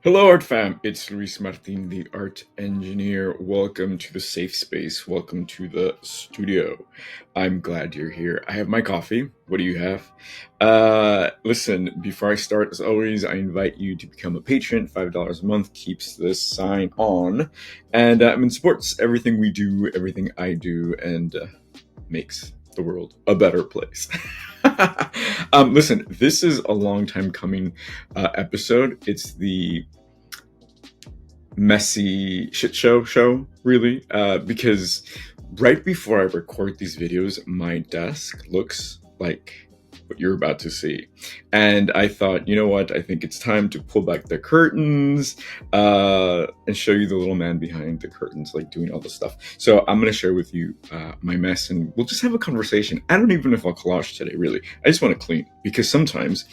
Hello, Art Fam. It's Luis Martin, the art engineer. Welcome to the safe space. Welcome to the studio. I'm glad you're here. I have my coffee. What do you have? Listen, before I start, as always, I invite you to become a patron. $5 a month keeps this sign on. And it supports everything we do, everything I do, and makes the world a better place. Listen, this is a long time coming episode. It's the messy shit show really, because right before I record these videos, my desk looks like what you're about to see. And I thought, you know what? I think it's time to pull back the curtains and show you the little man behind the curtains, like doing all this stuff. So I'm going to share with you my mess, and we'll just have a conversation. I don't even know if I'll collage today, really. I just want to clean, because sometimes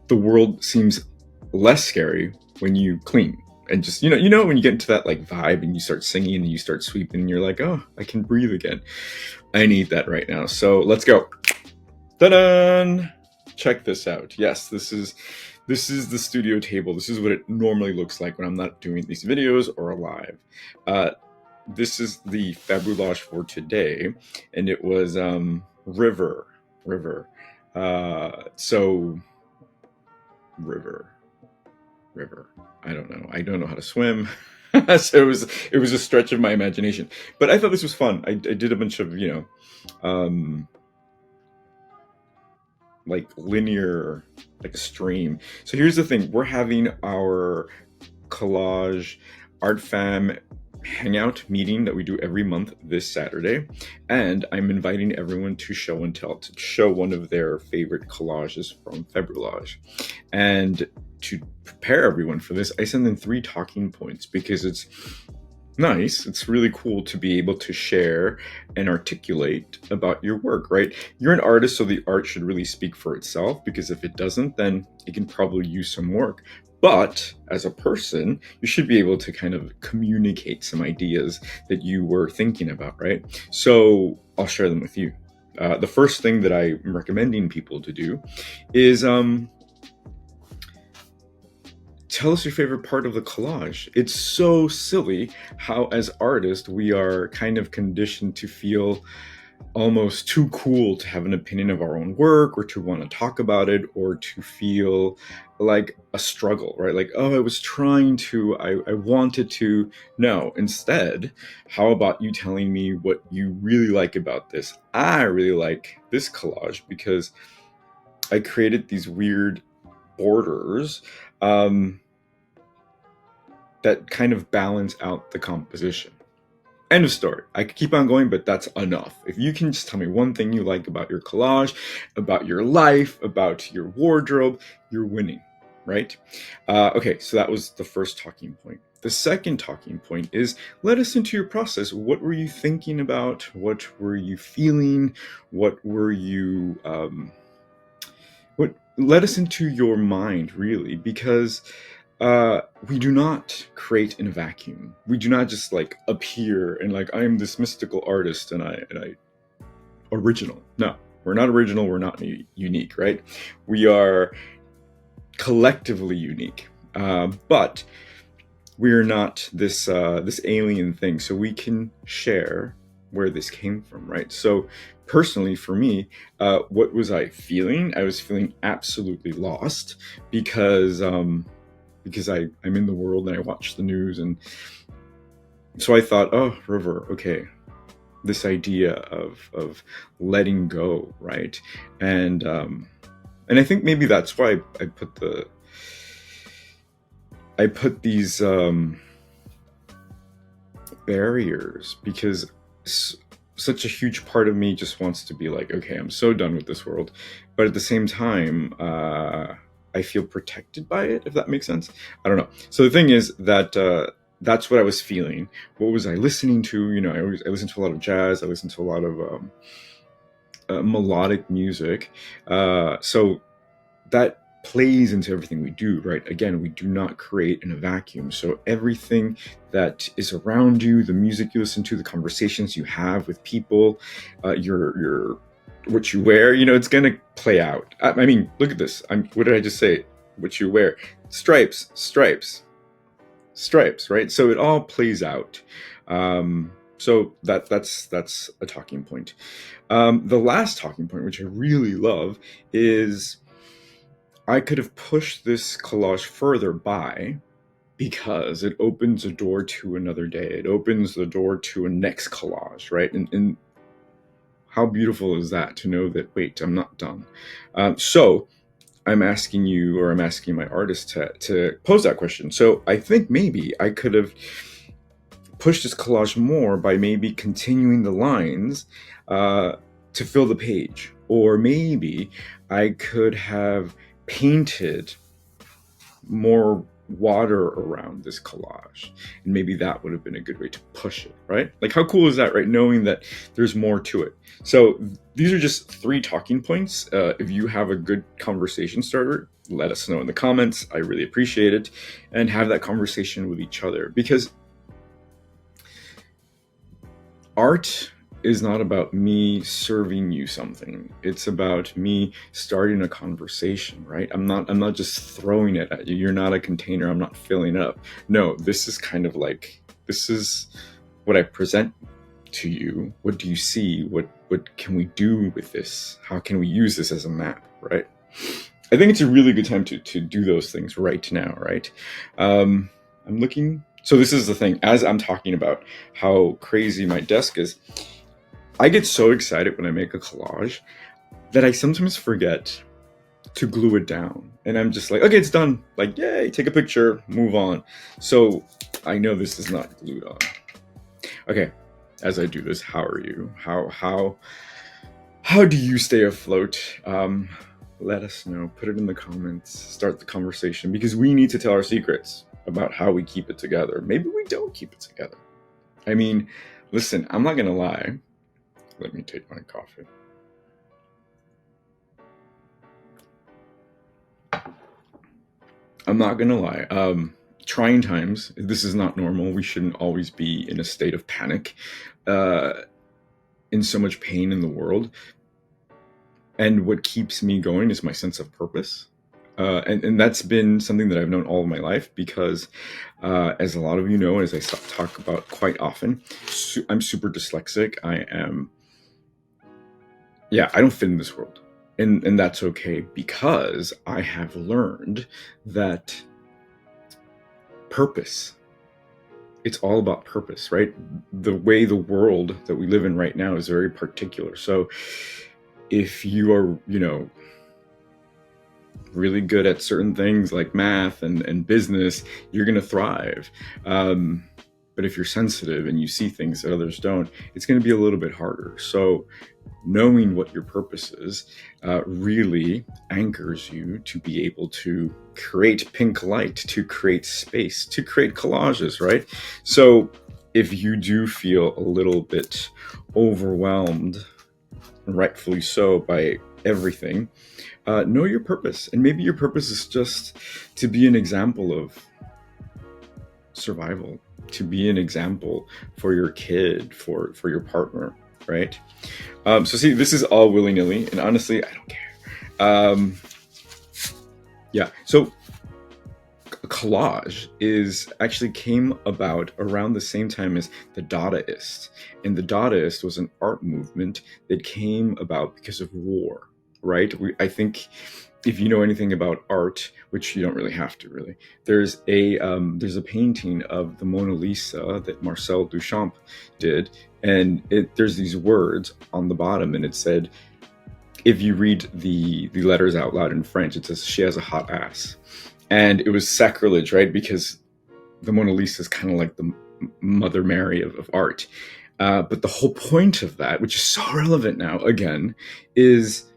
the world seems less scary when you clean. And just, when you get into that like vibe and you start singing and you start sweeping and you're like, oh, I can breathe again. I need that right now. So let's go. Ta-da! Check this out. Yes, this is the studio table. This is what it normally looks like when I'm not doing these videos or live. This is the Fabulage for today, and it was River. River. I don't know. I don't know how to swim. So it was a stretch of my imagination. But I thought this was fun. I did a bunch of, like linear, like a stream. So here's the thing. We're having our collage art fam hangout meeting that we do every month this Saturday, and I'm inviting everyone to show and tell, to show one of their favorite collages from Fabulage. And to prepare everyone for this, I send them 3 talking points, because it's nice. It's really cool to be able to share and articulate about your work, right? You're an artist, so the art should really speak for itself, because if it doesn't, then it can probably use some work. But as a person, you should be able to kind of communicate some ideas that you were thinking about, right? So I'll share them with you. The first thing that I'm recommending people to do is tell us your favorite part of the collage. It's so silly how, as artists, we are kind of conditioned to feel almost too cool to have an opinion of our own work, or to want to talk about it, or to feel like a struggle, right? Like, oh, I was trying to, I wanted to. No, instead, how about you telling me what you really like about this? I really like this collage because I created these weird borders that kind of balance out the composition. End of story. I could keep on going, but that's enough. If you can just tell me one thing you like about your collage, about your life, about your wardrobe, you're winning, right? Okay, so that was the first talking point. The second talking point is, let us into your process. What were you thinking about? What were you feeling? What were you... let us into your mind, really, because we do not create in a vacuum. We do not just like appear and like, I am this mystical artist and I original. No, we're not original. We're not unique, right? We are collectively unique, but we're not this alien thing. So we can share where this came from, right? So personally, for me, what was I feeling? I was feeling absolutely lost, because I'm in the world and I watch the news, and so I thought, oh, River, okay, this idea of letting go, right? And I think maybe that's why I put these barriers, because such a huge part of me just wants to be like, okay, I'm so done with this world, but at the same time, I feel protected by it, if that makes sense. I don't know. So the thing is that that's what I was feeling. What was I listening to? I listen to a lot of jazz. I listen to a lot of melodic music. So that plays into everything we do, right? Again, we do not create in a vacuum. So everything that is around you, the music you listen to, the conversations you have with people, your what you wear, it's going to play out. I mean, look at this. What did I just say? what you wear. Stripes, stripes, stripes, right? So it all plays out. So that's a talking point. The last talking point, which I really love, is I could have pushed this collage further by, because it opens a door to another day. It opens the door to a next collage, right? And how beautiful is that, to know that, wait, I'm not done. So I'm asking you, or I'm asking my artist to pose that question. So I think maybe I could have pushed this collage more by maybe continuing the lines to fill the page. Or maybe I could have painted more water around this collage, and maybe that would have been a good way to push it, right? Like, how cool is that, right? Knowing that there's more to it. So these are just 3 talking points. If you have a good conversation starter, let us know in the comments. I really appreciate it. And have that conversation with each other, because art is not about me serving you something. It's about me starting a conversation, right? I'm not just throwing it at you. You're not a container. I'm not filling it up. No, this is kind of like, this is what I present to you. What do you see? What can we do with this? How can we use this as a map, right? I think it's a really good time to do those things right now, right? I'm looking. So this is the thing, as I'm talking about how crazy my desk is, I get so excited when I make a collage that I sometimes forget to glue it down. And I'm just like, okay, it's done. Like, yay, take a picture, move on. So I know this is not glued on. Okay, as I do this, how are you? How do you stay afloat? Let us know. Put it in the comments. Start the conversation, because we need to tell our secrets about how we keep it together. Maybe we don't keep it together. I mean, listen, I'm not gonna lie. Let me take my coffee. I'm not gonna lie. Trying times. This is not normal. We shouldn't always be in a state of panic, in so much pain in the world. And what keeps me going is my sense of purpose. And that's been something that I've known all of my life, because as a lot of you know, as I talk about quite often, I'm super dyslexic. I don't fit in this world. And that's okay, because I have learned that purpose, it's all about purpose, right? The way the world that we live in right now is very particular. So if you are, really good at certain things like math and business, you're going to thrive. But if you're sensitive and you see things that others don't, it's going to be a little bit harder. So knowing what your purpose is really anchors you to be able to create pink light, to create space, to create collages, right? So if you do feel a little bit overwhelmed, rightfully so, by everything, know your purpose. And maybe your purpose is just to be an example of survival, to be an example for your kid, for your partner, right? So see, this is all willy-nilly, and honestly, I don't care. So collage actually came about around the same time as the Dadaist. And the Dadaist was an art movement that came about because of war, right? I think if you know anything about art, which you don't really have to really, there's a painting of the Mona Lisa that Marcel Duchamp did. And there's these words on the bottom, and it said, if you read the letters out loud in French, it says, "She has a hot ass." And it was sacrilege, right? Because the Mona Lisa is kind of like the Mother Mary of art. But the whole point of that, which is so relevant now, again, is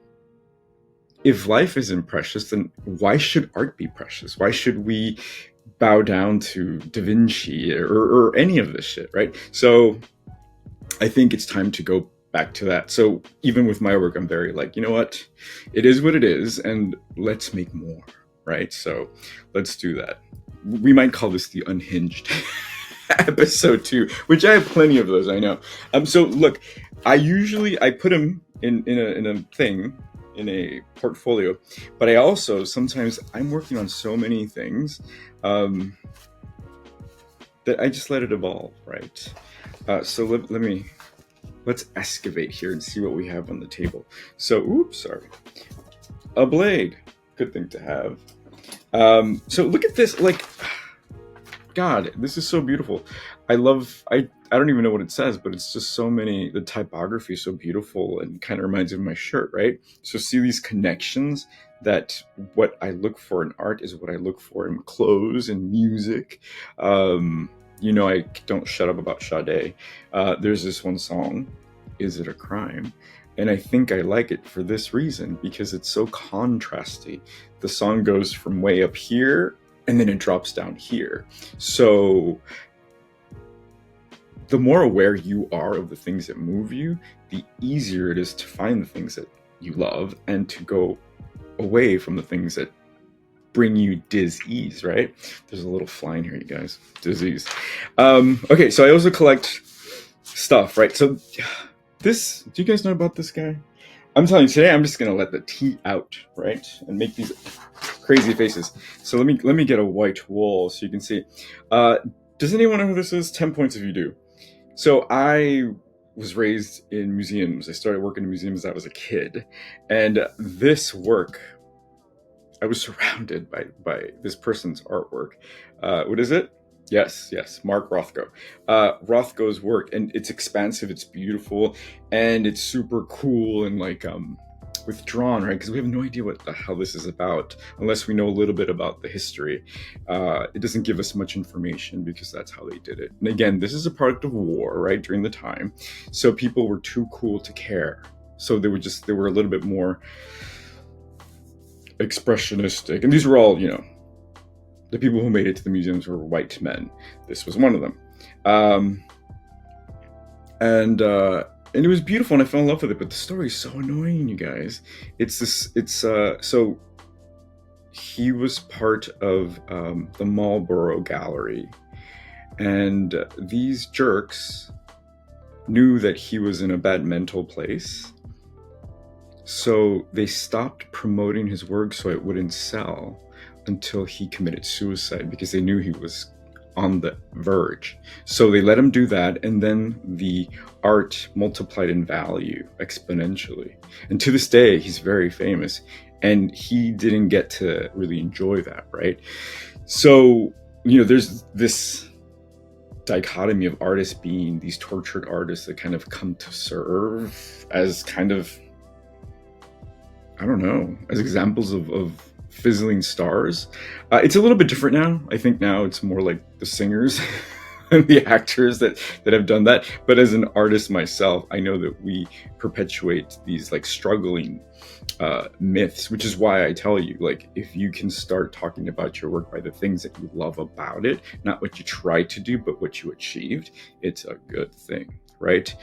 if life isn't precious, then why should art be precious? Why should we bow down to Da Vinci or any of this shit, right? So I think it's time to go back to that. So even with my work, I'm very like, you know what? It is what it is, and let's make more, right? So let's do that. We might call this the Unhinged episode 2, which I have plenty of those, I know. So look, I put them in a thing, in a portfolio. But I also sometimes I'm working on so many things um, that I just let it evolve, right? So let's excavate here and see what we have on the table. So, oops, sorry, a blade, good thing to have. So look at this, like, God, this is so beautiful. I don't even know what it says, but it's just so many, the typography is so beautiful and kind of reminds me of my shirt, right? So see these connections, that what I look for in art is what I look for in clothes and music. I don't shut up about Sade. There's this one song, Is It a Crime? And I think I like it for this reason, because it's so contrasty. The song goes from way up here and then it drops down here. So the more aware you are of the things that move you, the easier it is to find the things that you love and to go away from the things that bring you dis-ease, right? There's a little fly in here, you guys. Disease. Okay, so I also collect stuff, right? So this, do you guys know about this guy? I'm telling you, today I'm just gonna let the tea out, right? And make these crazy faces. So let me get a white wall so you can see. Does anyone know who this is? 10 points if you do. So I was raised in museums. I started working in museums as I was a kid. And this work, I was surrounded by this person's artwork. What is it? Yes, Mark Rothko. Rothko's work, and it's expansive, it's beautiful, and it's super cool and like withdrawn, right? Because we have no idea what the hell this is about unless we know a little bit about the history. It doesn't give us much information because that's how they did it. And again, this is a product of war, right? During the time, so people were too cool to care. So they were a little bit more expressionistic, and these were all, the people who made it to the museums were white men. This was one of them, and it was beautiful, and I fell in love with it. But the story is so annoying, you guys. So he was part of the Marlborough Gallery, and these jerks knew that he was in a bad mental place. So they stopped promoting his work so it wouldn't sell until he committed suicide, because they knew he was on the verge. So they let him do that, and then the art multiplied in value exponentially. And to this day, he's very famous, and he didn't get to really enjoy that, right? So, there's this dichotomy of artists being these tortured artists that kind of come to serve as kind of, I don't know, as examples of fizzling stars. It's a little bit different now. I think now it's more like the singers and the actors that have done that. But as an artist myself, I know that we perpetuate these like struggling myths, which is why I tell you, like, if you can start talking about your work by the things that you love about it, not what you tried to do, but what you achieved, it's a good thing, right?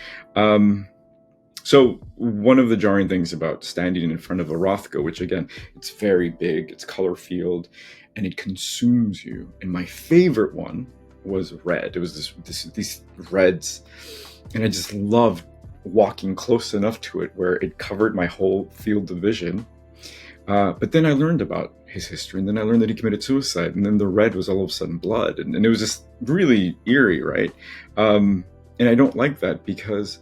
So one of the jarring things about standing in front of a Rothko, which again, it's very big, it's color field, and it consumes you. And my favorite one was red. It was these reds, and I just loved walking close enough to it where it covered my whole field of vision. But then I learned about his history, and then I learned that he committed suicide, and then the red was all of a sudden blood, and it was just really eerie, right? And I don't like that, because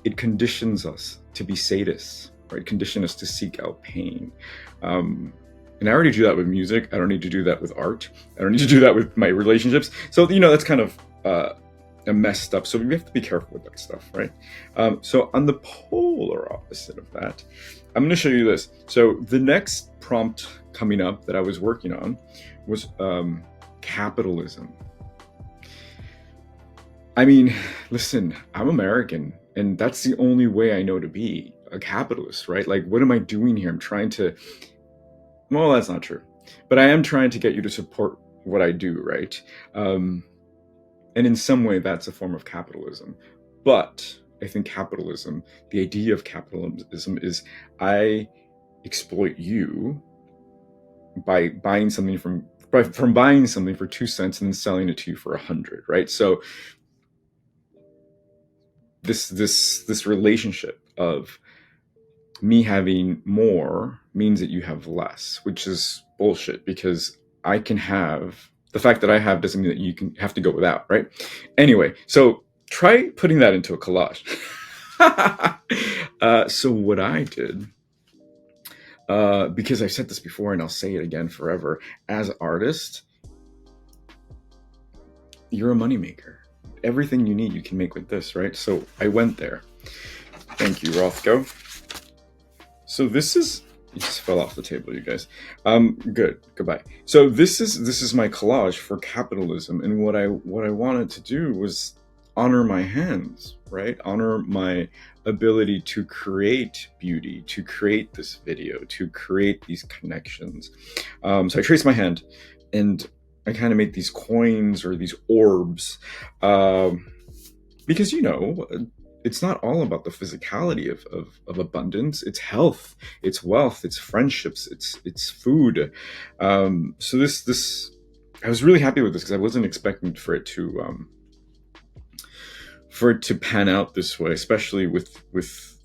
it conditions us to be sadists, right? Condition us to seek out pain. And I already do that with music. I don't need to do that with art. I don't need to do that with my relationships. So, that's kind of messed up. So we have to be careful with that stuff, right? So on the polar opposite of that, I'm going to show you this. So the next prompt coming up that I was working on was capitalism. I mean, listen, I'm American, and that's the only way I know to be a capitalist, right? Like, what am I doing here? I'm trying to, well, that's not true, but I am trying to get you to support what I do, right? And in some way, that's a form of capitalism. But I think capitalism, the idea of capitalism is I exploit you by buying something from buying something for 2 cents and then selling it to you for 100, right? So this relationship of me having more means that you have less, which is bullshit, because I can have, the fact that I have doesn't mean that you can have to go without, right? Anyway, so try putting that into a collage. So what I did, because I've said this before and I'll say it again forever, as an artist, you're a moneymaker. Everything you need, you can make with this, right? So I went there. Thank you, Rothko. So this is, it just fell off the table, you guys. Good. Goodbye. So this is my collage for capitalism, and what I wanted to do was honor my hands, right? Honor my ability to create beauty, to create this video, to create these connections. So I traced my hand, and I kind of make these coins or these orbs, because, you know, it's not all about the physicality of abundance. It's health, it's wealth, it's friendships, it's food. So this I was really happy with this because I wasn't expecting for it to pan out this way, especially with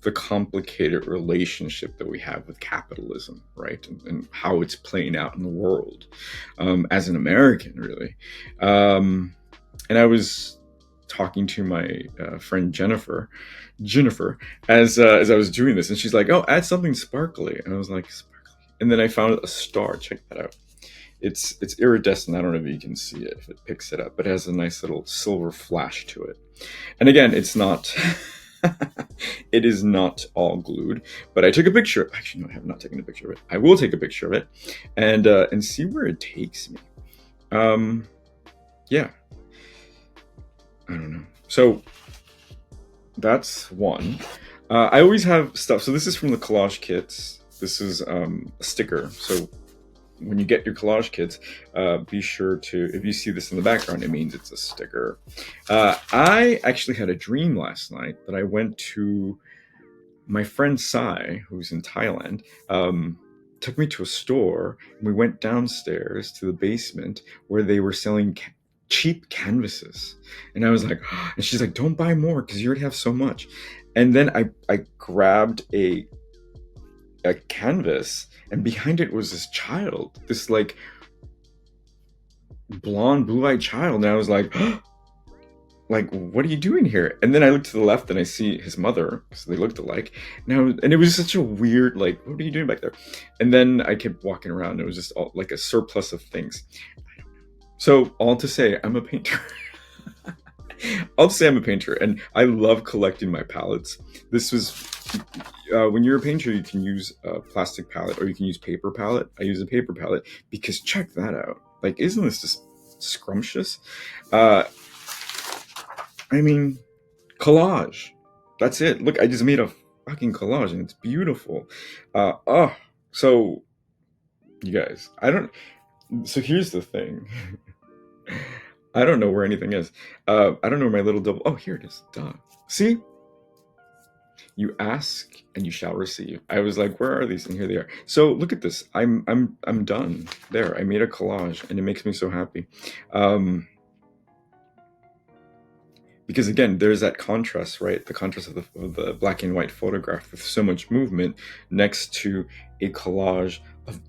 the complicated relationship that we have with capitalism, right? And how it's playing out in the world, as an American, really. And I was talking to my friend Jennifer as I was doing this, and she's like, "Oh, add something sparkly," and I was like, "Sparkly?" And then I found a star. Check that out. It's iridescent. I don't know if you can see it, if it picks it up, but it has a nice little silver flash to it. And again, it's not it is not all glued, but I took a picture. Actually, no, I have not taken a picture of it. I will take a picture of it and see where it takes me. Yeah, I don't know. So that's one. I always have stuff. So this is from the collage kits. This is a sticker. So when you get your collage kits, be sure to, if you see this in the background, it means it's a sticker. I actually had a dream last night that I went to my friend Sai, who's in Thailand, took me to a store, and we went downstairs to the basement where they were selling cheap canvases. And I was like, and she's like, "Don't buy more because you already have so much." And then I grabbed a canvas, and behind it was this child, this like blonde, blue-eyed child. And I was like, like, "What are you doing here?" And then I look to the left and I see his mother, because they looked alike. And it was such a weird, like, "What are you doing back there?" And then I kept walking around. It was just all like a surplus of things. So all to say, I'm a painter. I'll say I'm a painter, and I love collecting my palettes. This was, when you're a painter, you can use a plastic palette or you can use paper palette. I use a paper palette because check that out. Like, isn't this just scrumptious? I mean, collage. That's it. Look, I just made a fucking collage and it's beautiful. So you guys, so here's the thing. I don't know where anything is. I don't know where my little double. Oh, here it is. Duh. See? You ask and you shall receive. I was like, where are these? And here they are. So look at this. I'm done. There. I made a collage, and it makes me so happy. Because again, there's that contrast, right? The contrast of the black and white photograph with so much movement next to a collage of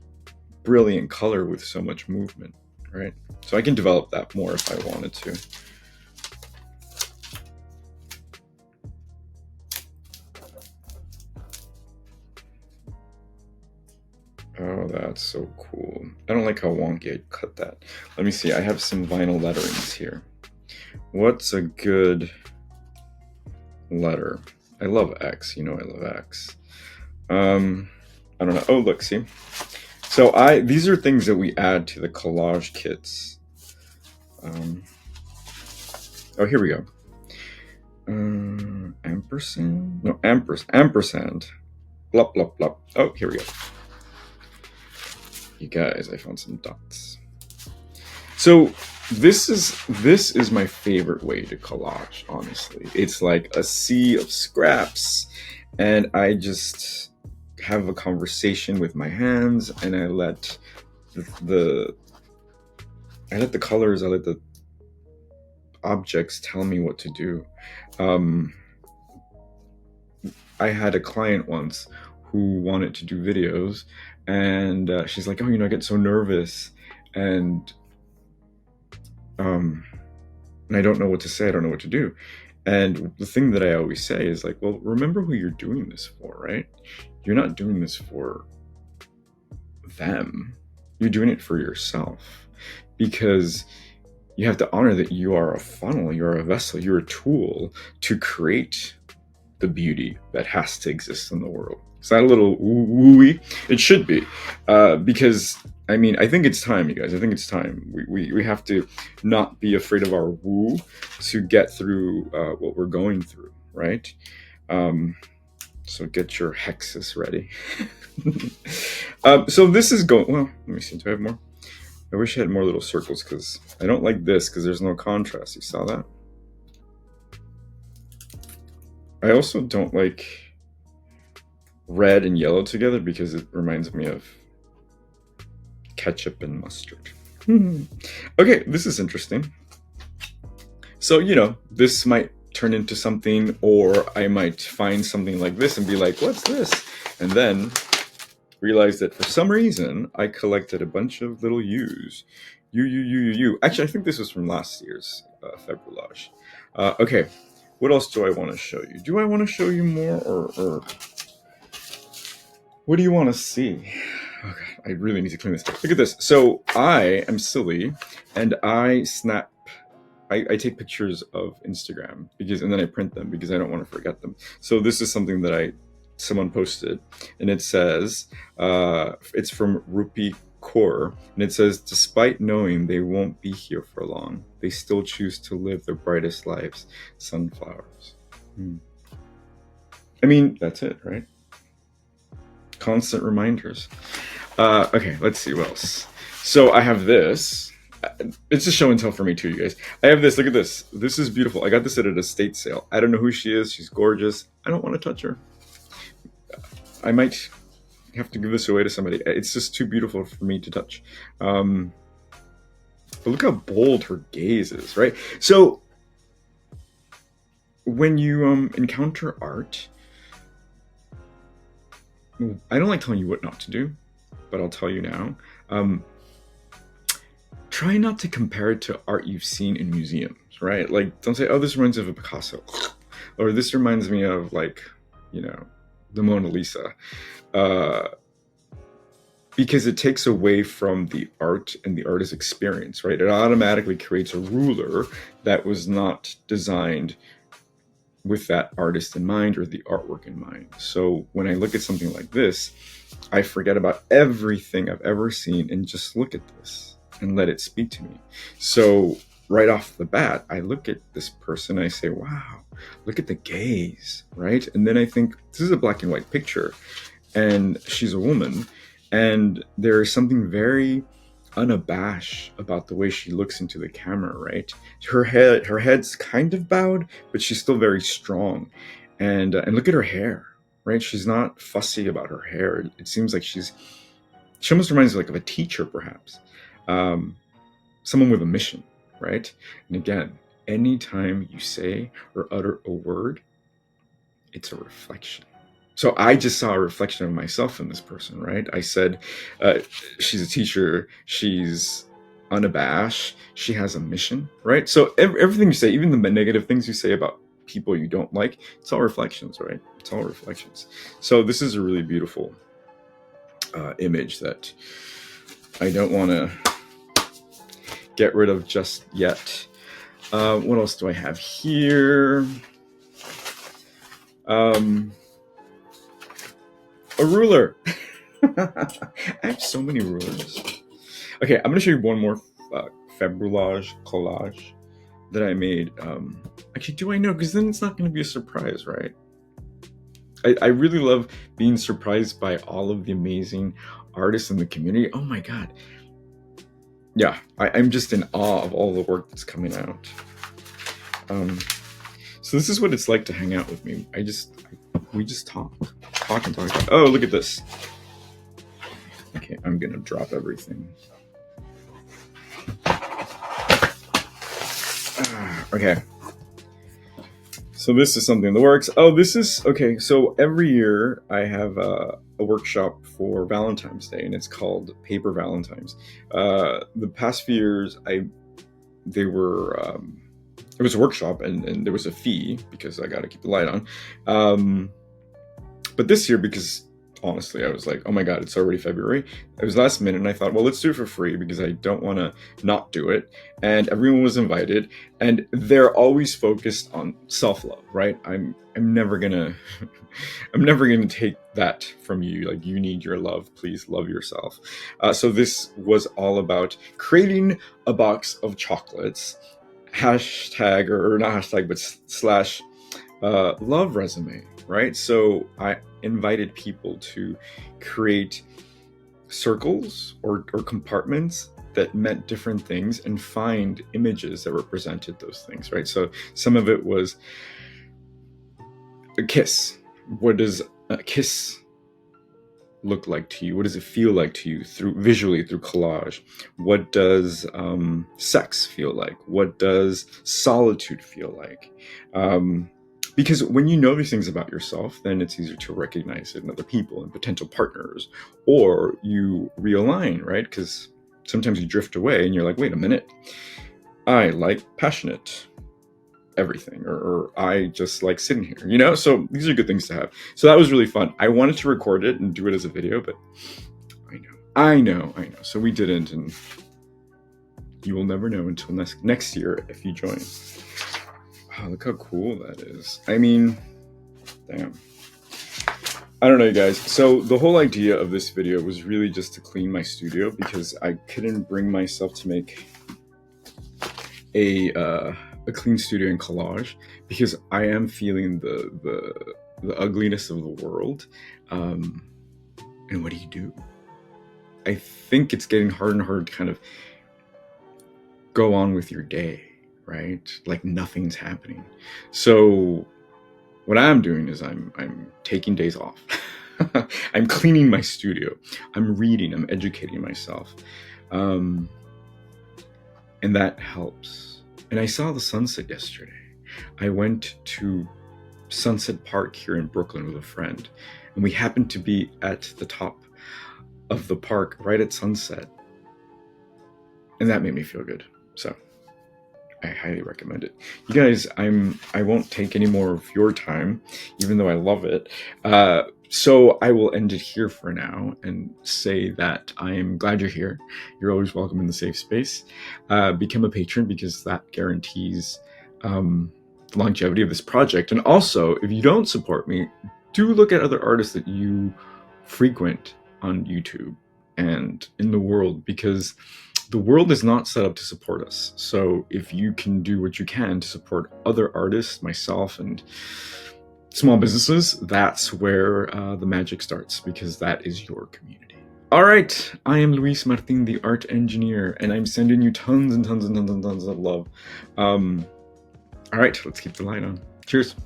brilliant color with so much movement, right? So I can develop that more if I wanted to. Oh, that's so cool. I don't like how wonky I cut that. Let me see. I have some vinyl letterings here. What's a good letter? I love X. You know I love X. I don't know. Oh, look, see? So these are things that we add to the collage kits. Oh, here we go. Ampersand? No, ampersand. Blup, blup, blup. Oh, here we go. You guys, I found some dots. So this is my favorite way to collage, honestly. It's like a sea of scraps, and I just have a conversation with my hands, and I let the colors, I let the objects tell me what to do. I had a client once who wanted to do videos, and she's like, oh, I get so nervous, and I don't know what to say. I don't know what to do. And the thing that I always say is like, well, remember who you're doing this for, right? You're not doing this for them. You're doing it for yourself, because you have to honor that you are a funnel, you're a vessel, you're a tool to create the beauty that has to exist in the world. Is that a little wooey? It should be, because I think it's time, you guys. I think it's time. We have to not be afraid of our woo to get through what we're going through, right? So get your hexes ready. So this is going, well, let me see, do I have more? I wish I had more little circles, because I don't like this because there's no contrast. You saw that? I also don't like red and yellow together because it reminds me of ketchup and mustard. Okay, this is interesting. So, this might turn into something, or I might find something like this and be like, what's this? And then realize that for some reason I collected a bunch of little U's. You. Actually, I think this was from last year's February. Okay, what else do I want to show you? Do I want to show you more, or what do you want to see? Okay, I really need to clean this. Look at this. So I am silly, and I take pictures of Instagram and then I print them because I don't want to forget them. So this is something that someone posted, and it says, it's from Rupi Kaur, and it says, despite knowing they won't be here for long, they still choose to live their brightest lives. Sunflowers. That's it, right? Constant reminders. Okay, let's see what else. So I have this. It's a show and tell for me too, you guys. I have this. Look at this. This is beautiful. I got this at an estate sale. I don't know who she is. She's gorgeous. I don't want to touch her. I might have to give this away to somebody. It's just too beautiful for me to touch. But look how bold her gaze is, right? So when you encounter art, I don't like telling you what not to do, but I'll tell you now. Try not to compare it to art you've seen in museums, right? Like, don't say, oh, this reminds me of a Picasso, or this reminds me of, like, the Mona Lisa, because it takes away from the art and the artist's experience, right? It automatically creates a ruler that was not designed with that artist in mind or the artwork in mind. So when I look at something like this, I forget about everything I've ever seen and just look at this and let it speak to me. So right off the bat, I look at this person, I say, wow, look at the gaze, right? And then I think, this is a black and white picture, and she's a woman, and there is something very unabashed about the way she looks into the camera, right? Her head's kind of bowed, but she's still very strong. And look at her hair, right? She's not fussy about her hair. It seems like she almost reminds me of a teacher, perhaps. Someone with a mission, right? And again, anytime you say or utter a word, it's a reflection. So I just saw a reflection of myself in this person, right? I said, she's a teacher, she's unabashed, she has a mission, right? So everything you say, even the negative things you say about people you don't like, it's all reflections, right? It's all reflections. So this is a really beautiful image that I don't want to get rid of just yet. What else do I have here? A ruler. I have so many rulers. Okay, I'm going to show you one more February collage that I made. Actually, do I know? Because then it's not going to be a surprise, right? I really love being surprised by all of the amazing artists in the community. Oh my God. Yeah, I'm just in awe of all the work that's coming out. So this is what it's like to hang out with me. We just talk and talk. Oh, look at this. Okay, I'm gonna drop everything. Okay. So this is something in the works. Oh, this is okay. So every year I have a workshop for Valentine's Day, and it's called Paper Valentines. The past few years, they were it was a workshop, and there was a fee because I got to keep the light on. But this year, because honestly, I was like, oh my god, it's already February. It was last minute, and I thought, well, let's do it for free because I don't want to not do it. And everyone was invited, and they're always focused on self-love, right? I'm never gonna I'm never gonna take that from you. Like, you need your love. Please love yourself. So this was all about creating a box of chocolates. Hashtag or not hashtag, but slash love resume, right? So I invited people to create circles or compartments that meant different things and find images that represented those things, right? So some of it was a kiss. What does a kiss look like to you? What does it feel like to you visually through collage? What does sex feel like? What does solitude feel like? Because when you know these things about yourself, then it's easier to recognize it in other people and potential partners, or you realign, right? Because sometimes you drift away and you're like, wait a minute, I like passionate everything, or I just like sitting here, you know? So these are good things to have. So that was really fun. I wanted to record it and do it as a video, but I know. So we didn't, and you will never know until next year if you join. Oh, look how cool that is. I mean, damn. I don't know, you guys. So the whole idea of this video was really just to clean my studio because I couldn't bring myself to make a clean studio in collage because I am feeling the ugliness of the world. And what do you do? I think it's getting harder and harder to kind of go on with your day, right? Like nothing's happening. So what I'm doing is I'm taking days off. I'm cleaning my studio. I'm reading. I'm educating myself. And that helps. And I saw the sunset yesterday. I went to Sunset Park here in Brooklyn with a friend, and we happened to be at the top of the park right at sunset. And that made me feel good. So I highly recommend it. You guys, I won't take any more of your time, even though I love it. So I will end it here for now and say that I am glad you're here. You're always welcome in the safe space. Become a patron because that guarantees the longevity of this project. And also, if you don't support me, do look at other artists that you frequent on YouTube and in the world, because the world is not set up to support us. So if you can do what you can to support other artists, myself, and small businesses, that's where the magic starts, because that is your community. All right, I am Luis Martin, the art engineer, and I'm sending you tons and tons and tons and tons of love. All right, let's keep the light on. Cheers.